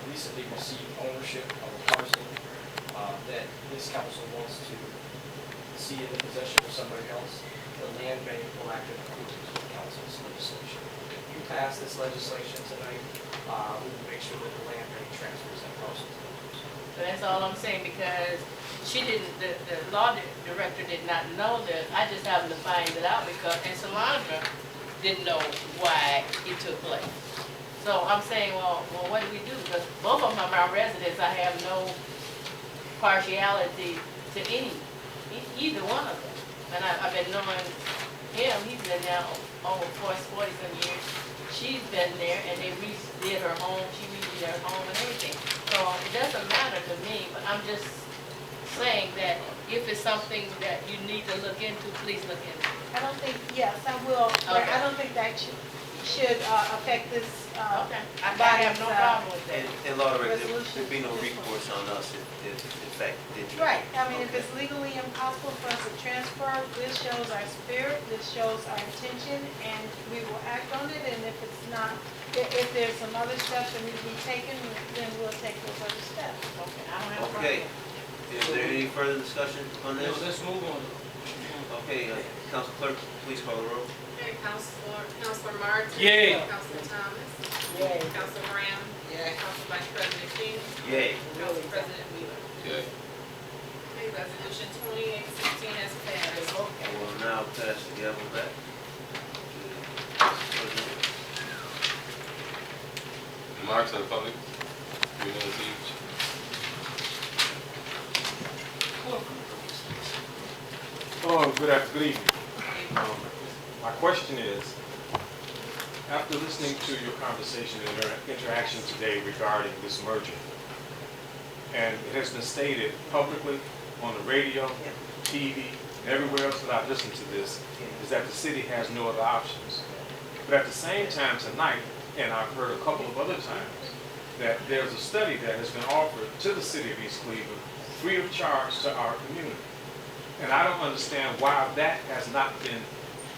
recently received ownership of a parcel that this council wants to see in the possession of somebody else. The land bank will act in accordance with the council's legislation. If you pass this legislation tonight, we will make sure that the land bank transfers that parcel to others. So that's all I'm saying, because she didn't, the law director did not know this. I just happened to find it out because, and Solandra didn't know why it took place. So I'm saying, well, what do we do? Because both of them are my residents. I have no partiality to either one of them. And I've been knowing him. He's been there over 40-some years. She's been there, and they redid her home. She redid her home and everything. So it doesn't matter to me, but I'm just saying that if it's something that you need to look into, please look into it. I don't think, yes, I will. Okay. I don't think that should affect this. Okay. I have no problem with that. And law director, there'd be no recourse on us if in fact it did. Right. I mean, if it's legally impossible for us to transfer, this shows our spirit, this shows our intention, and we will act on it. And if it's not, if there's some other steps that need to be taken, then we'll take those other steps. Okay, I don't have a problem. Okay. Is there any further discussion on this? Let's move on. Okay, Council Clerk, please call the roll. Okay, Councilor Martin. Yay. Councilor Thomas. Yay. Councilor Brown. Yay. Council Vice President King. Yay. Council President Wheeler. Yay. Okay, resolution 2816 has passed. I will now pass the gavel back. Remarks of the public, 3 minutes each. Oh, good evening. My question is, after listening to your conversation and interaction today regarding this merger, and it has been stated publicly on the radio, TV, and everywhere else that I've listened to this, is that the city has no other options. But at the same time tonight, and I've heard a couple of other times, that there's a study that has been offered to the city of East Cleveland free of charge to our community. And I don't understand why that has not been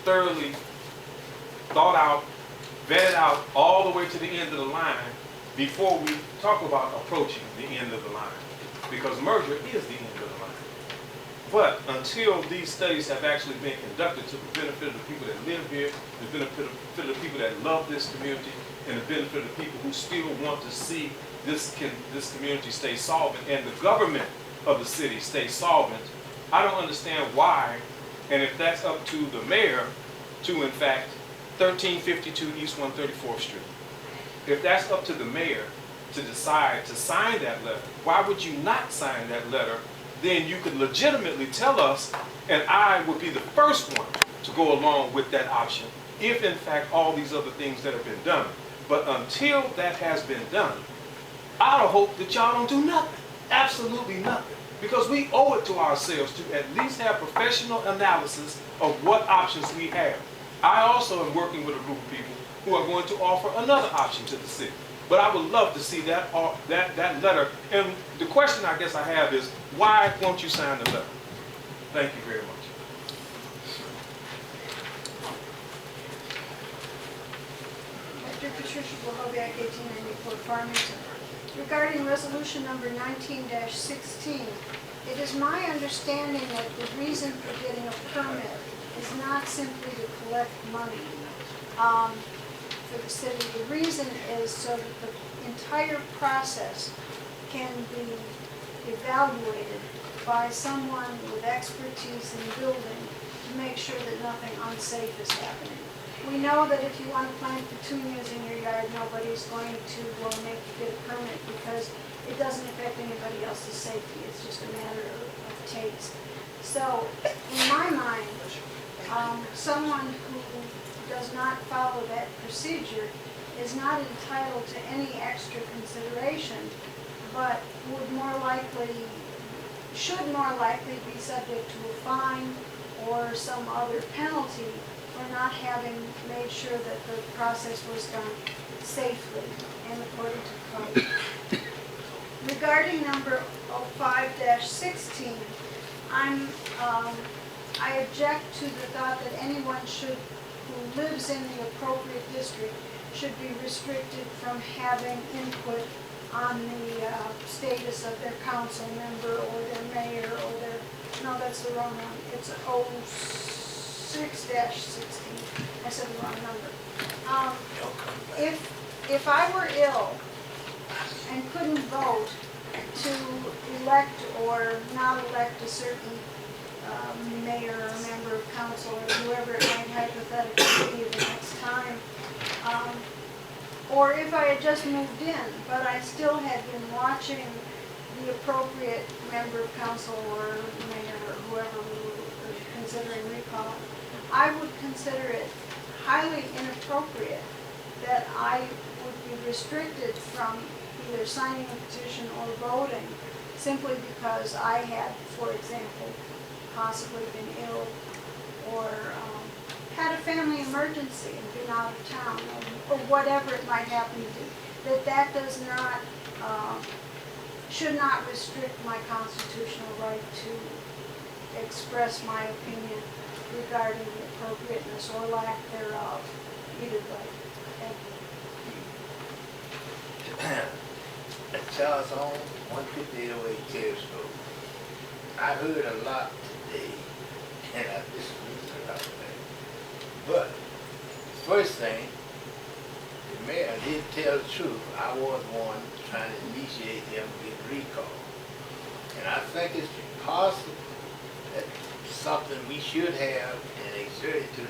thoroughly thought out, vetted out all the way to the end of the line before we talk about approaching the end of the line. Because merger is the end of the line. But until these studies have actually been conducted to the benefit of the people that live here, the benefit of the people that love this community, and the benefit of the people who still want to see this community stay solvent and the government of the city stay solvent, I don't understand why, and if that's up to the mayor to, in fact, 1352 East 134th Street. If that's up to the mayor to decide to sign that letter, why would you not sign that letter? Then you could legitimately tell us, and I would be the first one to go along with that option, if in fact all these other things that have been done. But until that has been done, I hope that y'all don't do nothing, absolutely nothing. Because we owe it to ourselves to at least have professional analysis of what options we have. I also am working with a group of people who are going to offer another option to the city. But I would love to see that letter. And the question I guess I have is, why won't you sign the letter? Thank you very much. Dr. Patricia Bohoviak, 1894 Farmington. Regarding resolution number 19-16, it is my understanding that the reason for getting a permit is not simply to collect money for the city. The reason is so that the entire process can be evaluated by someone with expertise in building to make sure that nothing unsafe is happening. We know that if you want to plant petunias in your yard, nobody's going to make you get a permit because it doesn't affect anybody else's safety. It's just a matter of taste. So, in my mind, someone who does not follow that procedure is not entitled to any extra consideration, but should more likely be subject to a fine or some other penalty for not having made sure that the process was done safely and according to code. Regarding number 05-16, I object to the thought that anyone who lives in the appropriate district should be restricted from having input on the status of their council member or their mayor or their, no, that's the wrong one. It's 06-16. I said the wrong number. If I were ill and couldn't vote to elect or not elect a certain mayor or member of council or whoever it might hypothetically be the next time, or if I had just moved in, but I still had been watching the appropriate member of council or mayor or whoever we were considering recalling, I would consider it highly inappropriate that I would be restricted from either signing a petition or voting simply because I had, for example, possibly been ill or had a family emergency and been out of town or whatever it might happen to be. That does not, should not restrict my constitutional right to express my opinion regarding the appropriateness or lack thereof, either way. Thank you. At Charles Home, 15808 Terrace Road. I heard a lot today, and I disagree with a lot of things. But, first thing, the mayor did tell the truth. I was one trying to initiate them to get recalled. And I think it's possible that something we should have and exert it to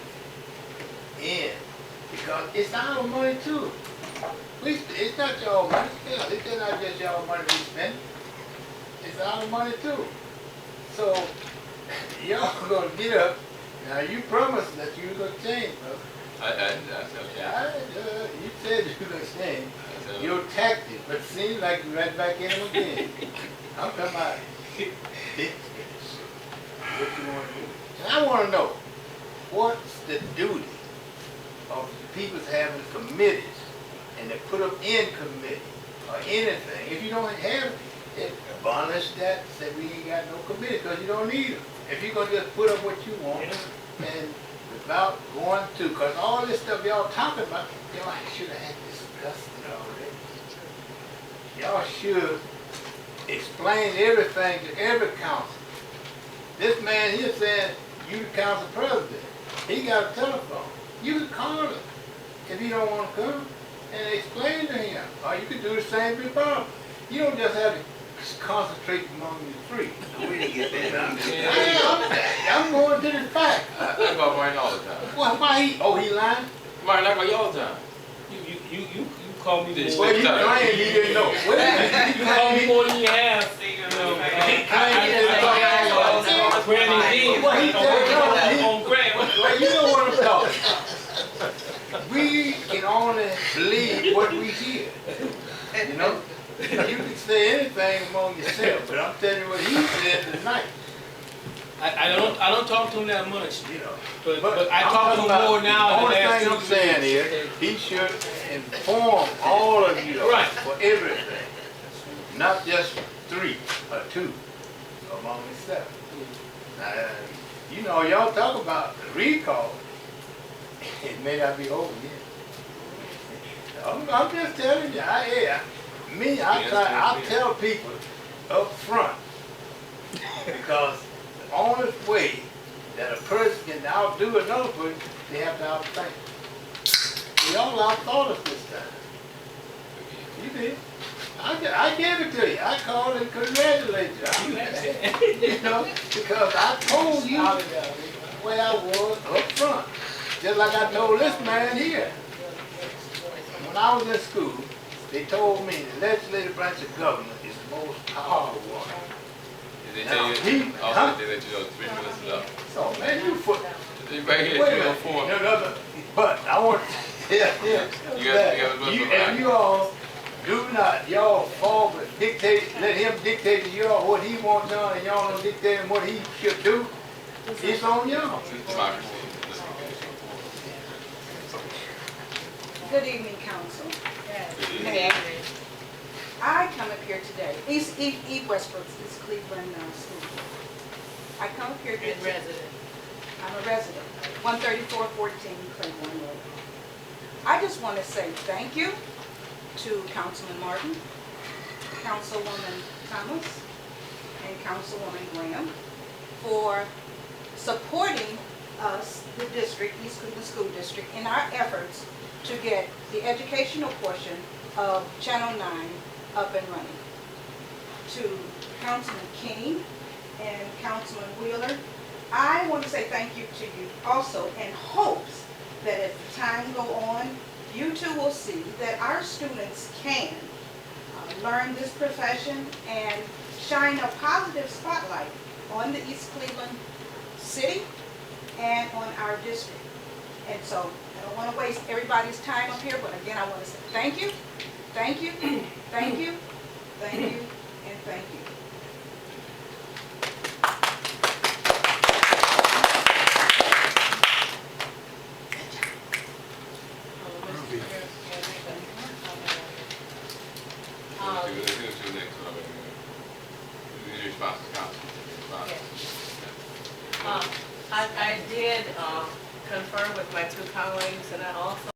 the end. Because it's our money too. It's not your money. It's not just your money we spend. It's our money too. So, y'all gonna get up. Now you promised that you were gonna change, brother. You said you were gonna change your tactics, but it seems like you're right back in them again. I'm talking about what you want to do. And I want to know, what's the duty of the people having committees and they put them in committee or anything? If you don't have it, abolish that, say we ain't got no committee because you don't need them. If you're going to just put up what you want and without going to, because all this stuff y'all talking about, y'all should have had discussed it already. Y'all should explain everything to every council. This man here saying, you the council president. He got a telephone. You can call him if he don't want to come and explain to him. Or you can do the same with Bob. You don't just have to concentrate among the three. Where did you get that? I'm going to the fact. I go Martin all the time. Why he lying? Martin, I go you all the time. You call me this. Well, you claim he didn't know. You call me more than you have. Granny D. Well, he on Grant. Well, you know what I'm talking about. We can only believe what we hear. You know? You can say anything among yourself, but I'm telling you what he said tonight. I don't talk to him that much, You know. but I talk to him more now The than only last thing I'm saying is, he should inform all of you Right. for everything. Not just 3 or 2 among yourself. Now, you know, y'all talk about the recall. It may not be over yet. I'm just telling you, I tell people up front, because the only way that a person can outdo another person, they have to outthink. Y'all outthought us this time. You did. I gave it to you. I called and congratulated you. You know, because I told you where I was up front. Just like I told this man here. When I was in school, they told me the legislative branch of government is the most powerful one. Did they tell you? Also, they let you know 3 minutes is up. So, man, you foot. Right here, Wait a 304. minute. No, but I want to tell him that if you all do not, y'all fall but dictate, let him dictate to y'all what he wants done and y'all don't dictate him what he should do, it's on y'all. Democracy. Good evening, council. I come up here today, East Westbrook, East Cleveland School. I come up here today. I'm a resident, 13414 Cleveland Road. I just want to say thank you to Councilman Martin, Councilwoman Thomas, and Councilwoman Graham for supporting us, the district, East Cleveland School District, in our efforts to get the educational portion of Channel 9 up and running. To Councilman King and Councilman Wheeler, I want to say thank you to you also, in hopes that as the time go on, you too will see that our students can learn this profession and shine a positive spotlight on the East Cleveland city and on our district. And so I don't want to waste everybody's time up here, but again, I want to say thank you, thank you, thank you, thank you, and thank you. Let's do the next one. These are responses, council. I did confer with my two colleagues, and I also